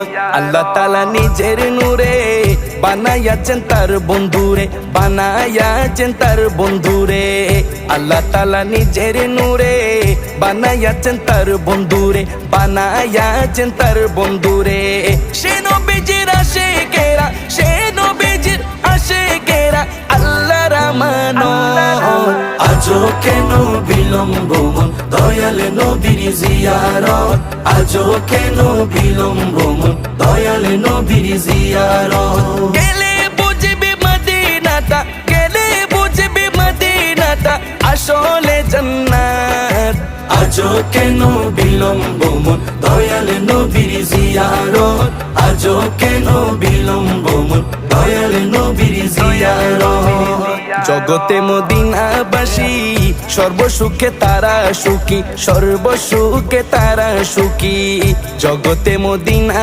আল্লাহ তাআলা নিজের নূরে বানাইয়াছেন তার বন্ধুরে, বানাইয়াছেন তার বন্ধুরে। আল্লাহ তাআলা নিজের নূরে বানাইয়াছেন তার বন্ধুরে, বানাইয়াছেন তার বন্ধুরে। সে নবীজির আশিকেরা, সে নবীজির আশিকেরা আল্লাহর আমানত। আজও কেন বিলম্ব মন দয়াল নবীর জিয়ারত, আজও কেন বিলম্ব মন দয়াল নবীর জিয়ারত। গেলে বুঝবি মদিনাটা, গেলে বুঝবি মদিনাটা আসলে জান্নাত। আজও কেন বিলম্ব মন দয়াল নবীর জিয়ারত, আজও কেন বিলম্ব মন দয়াল নবীর জিয়ারত। জগতে মদিনাবাসী সর্বসুখে তারা সুখী, সর্বসুখে তারা সুখী। জগতে মদিনা